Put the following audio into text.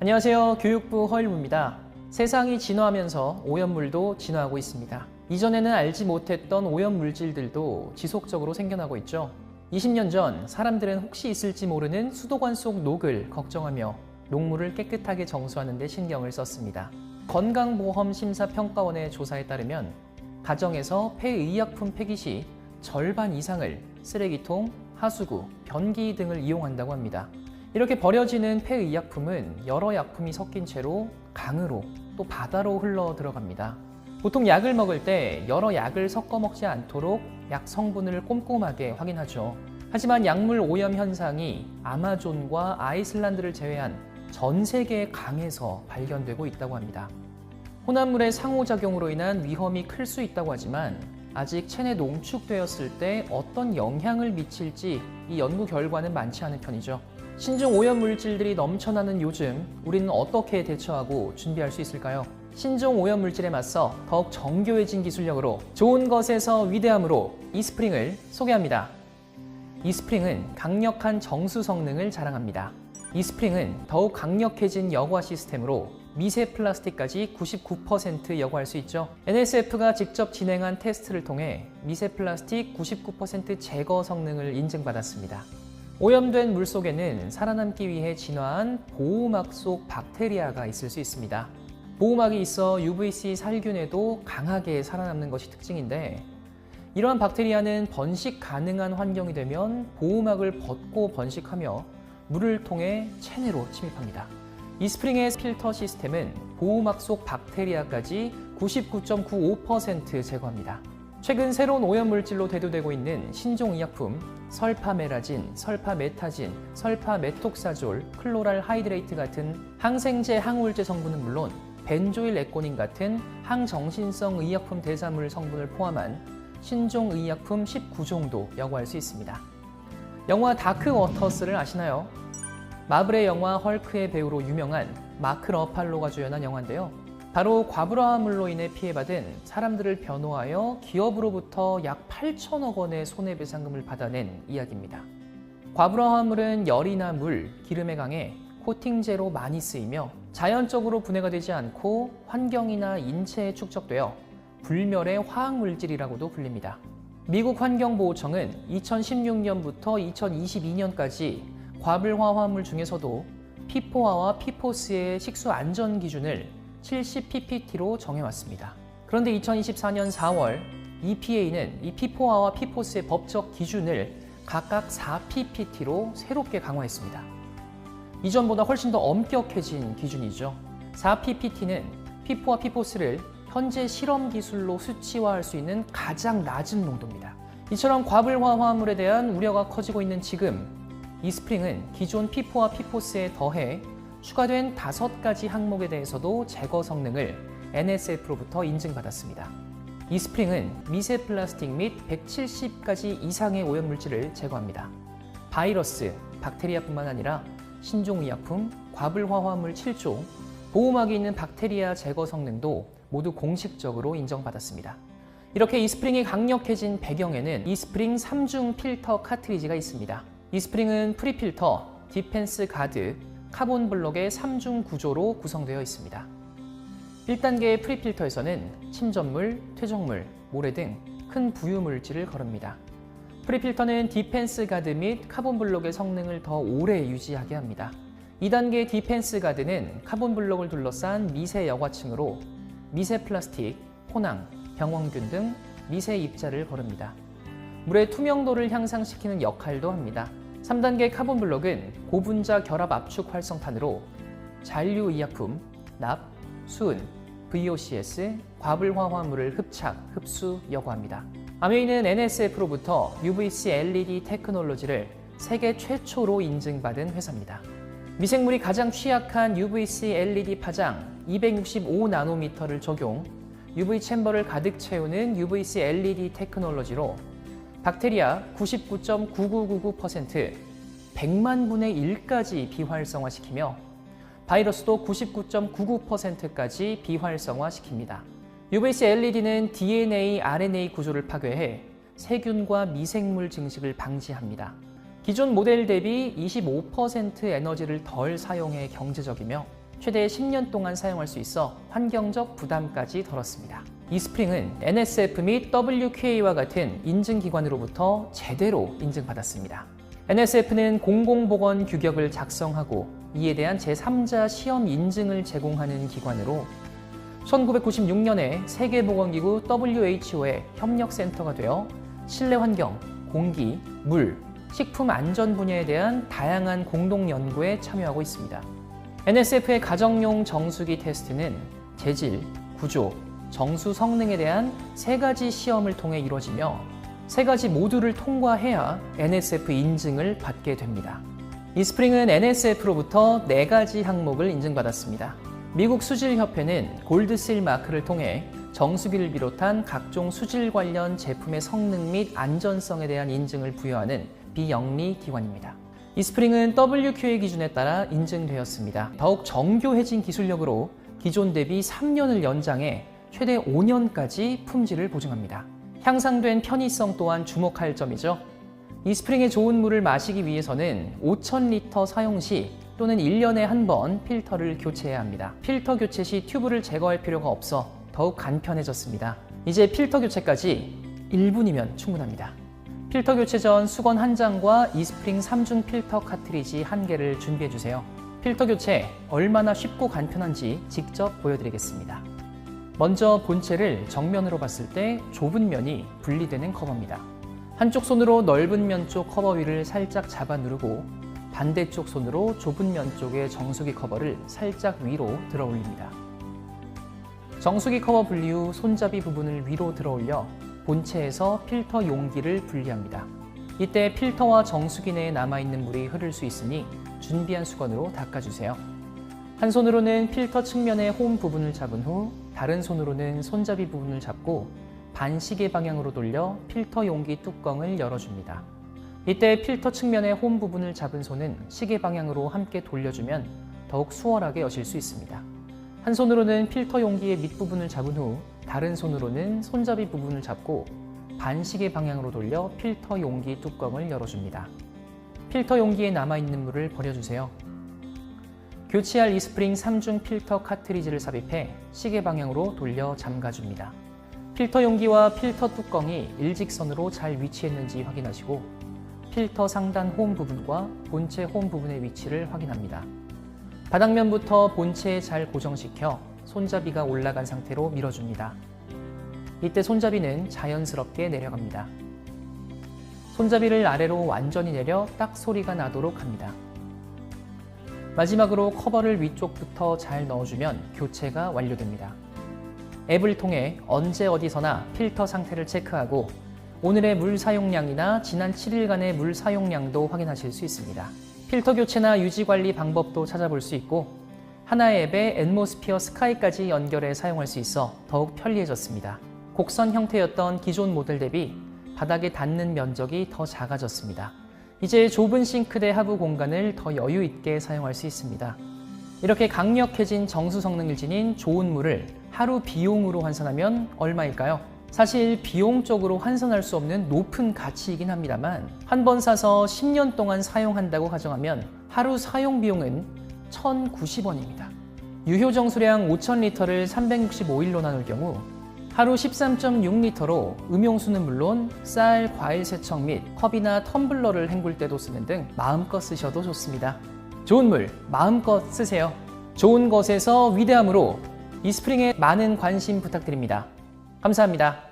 안녕하세요. 교육부 허일무입니다. 세상이 진화하면서 오염물도 진화하고 있습니다. 이전에는 알지 못했던 오염물질들도 지속적으로 생겨나고 있죠. 20년 전 사람들은 혹시 있을지 모르는 수도관 속 녹을 걱정하며 녹물을 깨끗하게 정수하는 데 신경을 썼습니다. 건강보험심사평가원의 조사에 따르면 가정에서 폐의약품 폐기 시 절반 이상을 쓰레기통, 하수구, 변기 등을 이용한다고 합니다. 이렇게 버려지는 폐의약품은 여러 약품이 섞인 채로 강으로 또 바다로 흘러 들어갑니다. 보통 약을 먹을 때 여러 약을 섞어 먹지 않도록 약 성분을 꼼꼼하게 확인하죠. 하지만 약물 오염 현상이 아마존과 아이슬란드를 제외한 전 세계의 강에서 발견되고 있다고 합니다. 혼합물의 상호작용으로 인한 위험이 클 수 있다고 하지만 아직 체내 농축되었을 때 어떤 영향을 미칠지 이 연구 결과는 많지 않은 편이죠. 신종 오염물질들이 넘쳐나는 요즘 우리는 어떻게 대처하고 준비할 수 있을까요? 신종 오염물질에 맞서 더욱 정교해진 기술력으로 좋은 것에서 위대함으로 이스프링을 소개합니다. 이스프링은 강력한 정수 성능을 자랑합니다. 이스프링은 더욱 강력해진 여과 시스템으로 미세 플라스틱까지 99% 여과할 수 있죠. NSF가 직접 진행한 테스트를 통해 미세 플라스틱 99% 제거 성능을 인증받았습니다. 오염된 물 속에는 살아남기 위해 진화한 보호막 속 박테리아가 있을 수 있습니다. 보호막이 있어 UVC 살균에도 강하게 살아남는 것이 특징인데, 이러한 박테리아는 번식 가능한 환경이 되면 보호막을 벗고 번식하며 물을 통해 체내로 침입합니다. 이스프링의 필터 시스템은 보호막 속 박테리아까지 99.95% 제거합니다. 최근 새로운 오염물질로 대두되고 있는 신종의약품 설파메라진, 설파메타진, 설파메톡사졸, 클로랄 하이드레이트 같은 항생제, 항우울제 성분은 물론 벤조일 에코닌 같은 항정신성 의약품 대사물 성분을 포함한 신종의약품 19종도 여과할 수 있습니다. 영화 다크 워터스를 아시나요? 마블의 영화 헐크의 배우로 유명한 마크 러팔로가 주연한 영화인데요. 바로 과부하물로 인해 피해받은 사람들을 변호하여 기업으로부터 약 8천억 원의 손해배상금을 받아낸 이야기입니다. 과부하물은 열이나 물, 기름에 강해 코팅제로 많이 쓰이며 자연적으로 분해가 되지 않고 환경이나 인체에 축적되어 불멸의 화학물질이라고도 불립니다. 미국 환경보호청은 2016년부터 2022년까지 과불화 화합물 중에서도 PFOA와 PFOS의 식수 안전 기준을 70ppt로 정해왔습니다. 그런데 2024년 4월 EPA는 이 PFOA와 PFOS의 법적 기준을 각각 4ppt로 새롭게 강화했습니다. 이전보다 훨씬 더 엄격해진 기준이죠. 4ppt는 PFOA, PFOS를 현재 실험 기술로 수치화할 수 있는 가장 낮은 농도입니다. 이처럼 과불화 화합물에 대한 우려가 커지고 있는 지금, 이스프링은 기존 PFOA, PFOS에 더해 추가된 5가지 항목에 대해서도 제거 성능을 NSF로부터 인증받았습니다. 이스프링은 미세 플라스틱 및 170가지 이상의 오염물질을 제거합니다. 바이러스, 박테리아뿐만 아니라 신종의약품, 과불화 화합물 7종, 보호막이 있는 박테리아 제거 성능도 모두 공식적으로 인정받았습니다. 이렇게 이스프링이 강력해진 배경에는 이스프링 3중 필터 카트리지가 있습니다. 이스프링은 프리필터, 디펜스 가드, 카본 블록의 3중 구조로 구성되어 있습니다. 1단계의 프리필터에서는 침전물, 퇴적물, 모래 등 큰 부유물질을 거릅니다. 프리필터는 디펜스 가드 및 카본 블록의 성능을 더 오래 유지하게 합니다. 2단계 디펜스 가드는 카본 블록을 둘러싼 미세 여과층으로 미세 플라스틱, 혼황, 병원균 등 미세 입자를 거릅니다. 물의 투명도를 향상시키는 역할도 합니다. 3단계 카본 블록은 고분자 결합 압축 활성탄으로 잔류의약품, 납, 수은, VOCs, 과불화 화합물을 흡착, 흡수, 여과합니다. 아메이는 NSF로부터 UVC LED 테크놀로지를 세계 최초로 인증받은 회사입니다. 미생물이 가장 취약한 UVC LED 파장 265나노미터를 적용, UV 챔버를 가득 채우는 UVC LED 테크놀로지로 박테리아 99.9999%, 100만 분의 1까지 비활성화시키며 바이러스도 99.99%까지 비활성화시킵니다. UVC LED는 DNA, RNA 구조를 파괴해 세균과 미생물 증식을 방지합니다. 기존 모델 대비 25% 에너지를 덜 사용해 경제적이며 최대 10년 동안 사용할 수 있어 환경적 부담까지 덜었습니다. 이 스프링은 NSF 및 WQA와 같은 인증기관으로부터 제대로 인증받았습니다. NSF는 공공보건 규격을 작성하고 이에 대한 제3자 시험 인증을 제공하는 기관으로 1996년에 세계보건기구 WHO의 협력센터가 되어 실내 환경, 공기, 물, 식품 안전 분야에 대한 다양한 공동 연구에 참여하고 있습니다. NSF의 가정용 정수기 테스트는 재질, 구조, 정수 성능에 대한 3가지 시험을 통해 이루어지며 3가지 모두를 통과해야 NSF 인증을 받게 됩니다. 이 스프링은 NSF로부터 4가지 항목을 인증받았습니다. 미국 수질협회는 골드실 마크를 통해 정수기를 비롯한 각종 수질 관련 제품의 성능 및 안전성에 대한 인증을 부여하는 비영리 기관입니다. 이 스프링은 WQA 기준에 따라 인증되었습니다. 더욱 정교해진 기술력으로 기존 대비 3년을 연장해 최대 5년까지 품질을 보증합니다. 향상된 편의성 또한 주목할 점이죠. 이 스프링의 좋은 물을 마시기 위해서는 5,000리터 사용 시 또는 1년에 한 번 필터를 교체해야 합니다. 필터 교체 시 튜브를 제거할 필요가 없어 더욱 간편해졌습니다. 이제 필터 교체까지 1분이면 충분합니다. 필터 교체 전 수건 1장과 이스프링 3중 필터 카트리지 1개를 준비해주세요. 필터 교체 얼마나 쉽고 간편한지 직접 보여드리겠습니다. 먼저 본체를 정면으로 봤을 때 좁은 면이 분리되는 커버입니다. 한쪽 손으로 넓은 면 쪽 커버 위를 살짝 잡아 누르고 반대쪽 손으로 좁은 면 쪽의 정수기 커버를 살짝 위로 들어 올립니다. 정수기 커버 분리 후 손잡이 부분을 위로 들어 올려 본체에서 필터 용기를 분리합니다. 이때 필터와 정수기 내에 남아있는 물이 흐를 수 있으니 준비한 수건으로 닦아주세요. 한 손으로는 필터 측면의 홈 부분을 잡은 후 다른 손으로는 손잡이 부분을 잡고 반시계 방향으로 돌려 필터 용기 뚜껑을 열어줍니다. 이때 필터 측면의 홈 부분을 잡은 손은 시계 방향으로 함께 돌려주면 더욱 수월하게 여실 수 있습니다. 한 손으로는 필터 용기의 밑부분을 잡은 후 다른 손으로는 손잡이 부분을 잡고 반시계 방향으로 돌려 필터 용기 뚜껑을 열어줍니다. 필터 용기에 남아있는 물을 버려주세요. 교체할 이스프링 3중 필터 카트리지를 삽입해 시계 방향으로 돌려 잠가줍니다. 필터 용기와 필터 뚜껑이 일직선으로 잘 위치했는지 확인하시고 필터 상단 홈 부분과 본체 홈 부분의 위치를 확인합니다. 바닥면부터 본체에 잘 고정시켜 손잡이가 올라간 상태로 밀어줍니다. 이때 손잡이는 자연스럽게 내려갑니다. 손잡이를 아래로 완전히 내려 딱 소리가 나도록 합니다. 마지막으로 커버를 위쪽부터 잘 넣어주면 교체가 완료됩니다. 앱을 통해 언제 어디서나 필터 상태를 체크하고 오늘의 물 사용량이나 지난 7일간의 물 사용량도 확인하실 수 있습니다. 필터 교체나 유지 관리 방법도 찾아볼 수 있고 하나의 앱에 앰모스피어 스카이까지 연결해 사용할 수 있어 더욱 편리해졌습니다. 곡선 형태였던 기존 모델 대비 바닥에 닿는 면적이 더 작아졌습니다. 이제 좁은 싱크대 하부 공간을 더 여유 있게 사용할 수 있습니다. 이렇게 강력해진 정수 성능을 지닌 좋은 물을 하루 비용으로 환산하면 얼마일까요? 사실 비용적으로 환산할 수 없는 높은 가치이긴 합니다만 한 번 사서 10년 동안 사용한다고 가정하면 하루 사용 비용은 1,090원입니다. 유효 정수량 5,000리터를 365일로 나눌 경우 하루 13.6리터로 음용수는 물론 쌀, 과일 세척 및 컵이나 텀블러를 헹굴 때도 쓰는 등 마음껏 쓰셔도 좋습니다. 좋은 물 마음껏 쓰세요. 좋은 것에서 위대함으로 이스프링에 많은 관심 부탁드립니다. 감사합니다.